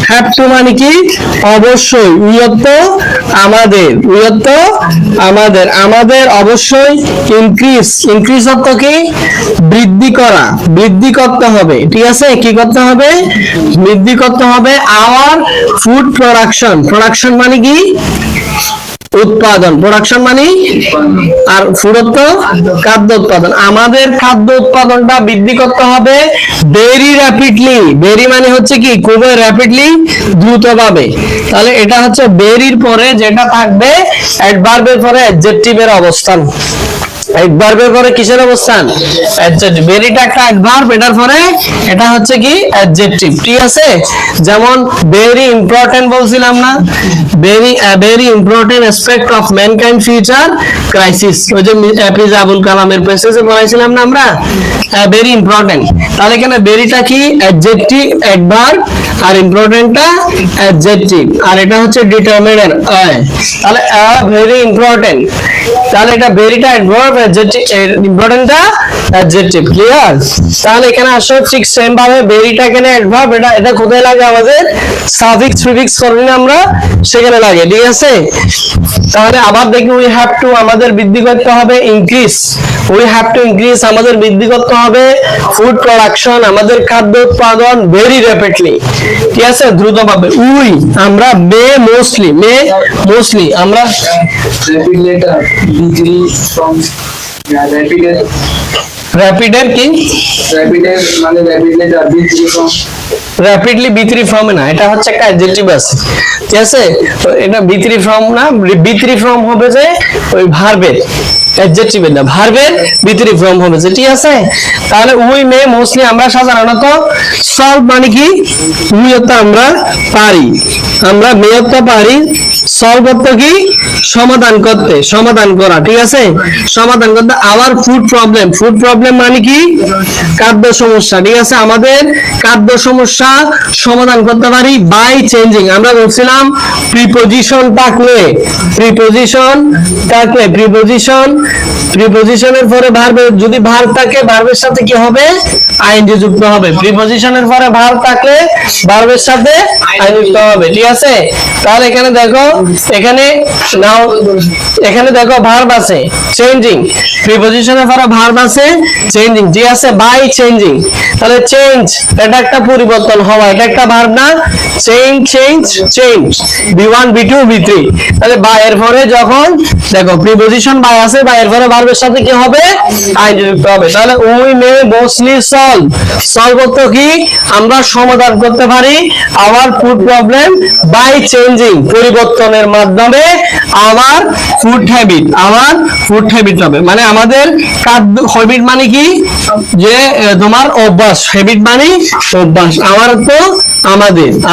Have to মানে কি অবশ্যই, আমাদের অবশ্যই ইনক্রিজ অর্থ কি বৃদ্ধি করা, বৃদ্ধি করতে হবে, ঠিক আছে, কি করতে হবে বৃদ্ধি করতে হবে আওয়ার ফুড প্রোডাকশন মানে কি উৎপাদন, প্রোডাকশন মানে আর ফুড তো খাদ্য উৎপাদন, আমাদের খাদ্য উৎপাদনটা বৃদ্ধি করতে হবে ভেরি র্যাপিডলি, ভেরি মানে হচ্ছে কি খুবই র্যাপিডলি দ্রুতভাবে, তাহলে এটা হচ্ছে ভেরির পরে যেটা থাকবে অ্যাডভার্বের পরে অ্যাডজেক্টিভের অবস্থান, অ্যাডভার্বের পরে কিসের অবস্থান অ্যাডজেক্টিভ, ভেরিটা একটা অ্যাডভার্ব, এটার পরে এটা হচ্ছে কি অ্যাডজেক্টিভ, ঠিক আছে, যেমন ভেরি ইম্পর্টেন্ট বলছিলাম না, very important aspect of mankind future crisis, ওই যে এপিজে আবুল কালামের প্যাসেজে পড়াইছিলাম না আমরা, ভেরি ইম্পর্টেন্ট, তাহলে এখানে ভেরিটা কি অ্যাডজেক্টিভ অ্যাডভার্ব আর ইম্পর্টেন্টটা অ্যাডজেক্টিভ, আর এটা হচ্ছে ডিটারমিনেন্ট, তাহলে ভেরি ইম্পর্টেন্ট, তাহলে এটা ভেরিটা অ্যাডভার্ব, অ্যাডজেক্টিভ ইম্পর্টেন্টটা অ্যাডজেক্টিভ, ক্লিয়ার, তাহলে এখানে আসলে ঠিক সেম ভাবে ভেরিটা এখানে অ্যাডভার্ব, এটা কোথায় লাগে আমাদের সাফিক্স প্রিফিক্স করলে আমরা সেখানে লাগে, ঠিক আছে, তাহলে আবার দেখি উই হ্যাভ টু আমাদের বৃদ্ধি করতে হবে increase, we have to increase আমাদের বৃদ্ধি করতে হবে ফুড প্রোডাকশন আমাদের খাদ্য উৎপাদন ভেরি র্যাপিডলি, ঠিক আছে দ্রুতভাবে, উই আমরা মোস্টলি আমরা র্যাপিডের কি র্যাপিডলি বি3 ফর্ম না, এটা হচ্ছে একটা অ্যাডজেক্টিভ আছে, ঠিক আছে, এটা বি3 ফর্ম না, বি3 ফর্ম হবে যে ওই ভার্বের, অ্যাডজেক্টিভের না, ভার্বের বি3 ফর্ম হবে যে, ঠিক আছে, তাহলে উই মে মোস্টলি আমরা সাধারণত সলভ মানে কি উই অর্থ আমরা পারি, আমরা মে অর্থ পারি, সলভ অর্থ কি সমাধান করতে, সমাধান করা, ঠিক আছে, সমাধান করতে আওয়ার ফুড প্রবলেম মানে কি খাদ্য সমস্যা, ঠিক আছে, আমাদের খাদ্য সমস্যা সমাধান করতে পারি বাই চেঞ্জিং, আমরা বলছিলাম প্রিপোজিশন থাকলে প্রিপোজিশনের পরে ভার্ব, যদি ভার্ব থাকে ভার্বের সাথে কি হবে আইএনজি যুক্ত হবে, প্রিপোজিশনের পরে ভার্ব থাকলে ভার্বের সাথে আইএনজি যুক্ত হবে, ঠিক আছে, তাহলে এখানে দেখো এখানে দেখো ভার্ব আছে চেঞ্জিং, প্রিপোজিশনের পরে ভার্ব আছে চেঞ্জিং, ঠিক আছে, বাই চেঞ্জিং, তাহলে চেঞ্জ এটা একটা পরিবর্তন হওয়া, এটা একটা ভার্ব না, চেঞ্জ বি1 বি2 বি3, তাহলে বাই এর পরে যখন দেখো প্রিপোজিশন বাই আছে, বাই এর পরে ভার্বের সাথে কি হবে আইএনজি যুক্ত হবে, তাহলে উই মে মোস্টলি সলভ অর্থ কি আমরা সমাধান করতে পারি our food problem by changing পরিবর্তনের মাধ্যমে আওয়ার ফুড হ্যাবিট হবে, মানে আমাদের খাদ্য হ্যাবিট মানে কি যে তোমার অভ্যাস, হ্যাবিট মানে অভ্যাস, আমার তো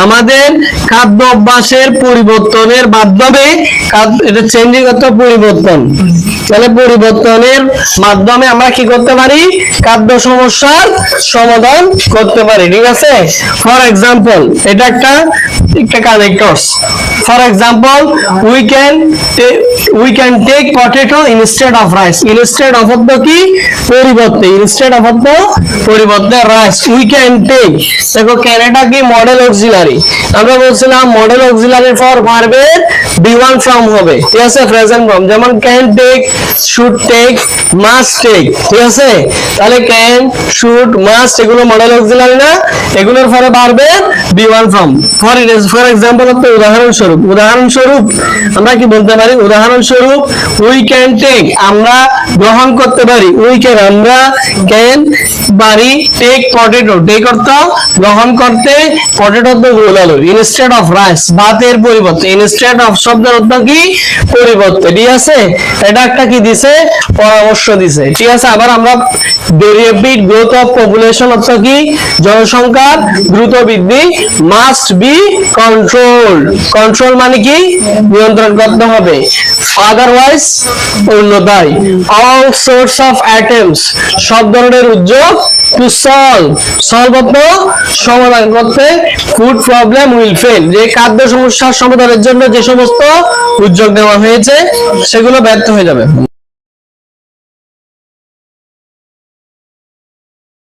আমাদের খাদ্য অভ্যাসের পরিবর্তনের মাধ্যমে, এটা চেঞ্জিং অর্থ পরিবর্তন, তাহলে পরিবর্তনের মাধ্যমে আমরা কি করতে পারি খাদ্য সমস্যার সমাধান করতে পারি, ঠিক আছে, ফর এক্সাম্পল এটা একটা connectors, for example we can take potato instead of rice, instead of অর্থ কি পরিবর্তে রাইস, উই ক্যান টেক, দেখো ক্যানেডা কি মডেল অক্সিলারি, আমরা বলছিলাম মডেল অক্সিলারি ফর ভার্বের বি1 ফর্ম হবে, ঠিক আছে, প্রেজেন্ট ফর্ম, যেমন can take, should take, must take, ঠিক আছে, তাহলে ক্যান শুড মাস্ট এগুলো মডেল অক্সিলারি না, এগুলোর পরে ভার্বের বি1 ফর্ম, ফর এক্সাম্পল উদাহরণস্বরূপ আমরা কি বলতে পারি, উদাহরণস্বরূপ উই ক্যান টেক আমরা গ্রহণ করতে পারি, উই ক্যান আমরা ক্যান পারি, টেক পটেটো, টেক অর্থ গ্রহণ করতে, পটেটো অর্থ গোলালো, ইনস্টেড অফ রাইস ভাতের পরিবর্তে, ইনস্টেড অফ শব্দের অর্থ কি পরিবর্তে, ঠিক আছে, এটা একটা কি দিছে পরামর্শ দিছে, ঠিক আছে, আবার আমরা রেপিড গ্রোথ অফ পপুলেশন অর্থ কি জনসংখ্যার দ্রুত বৃদ্ধি, মাস্ট বি কন্ট্রোল মানে কি নিয়ন্ত্রণ করতে হবে, আদারওয়াইজ অন্যথায়, অল সোর্স অফ অ্যাটেম্পটস সব ধরনের উদ্যোগ, টু সলভ সমাধান করতে, ফুড প্রবলেম উইল ফেল যে খাদ্য সমস্যার সমাধানের জন্য যে সমস্ত উদ্যোগ নেওয়া হয়েছে সেগুলো ব্যর্থ হয়ে যাবে।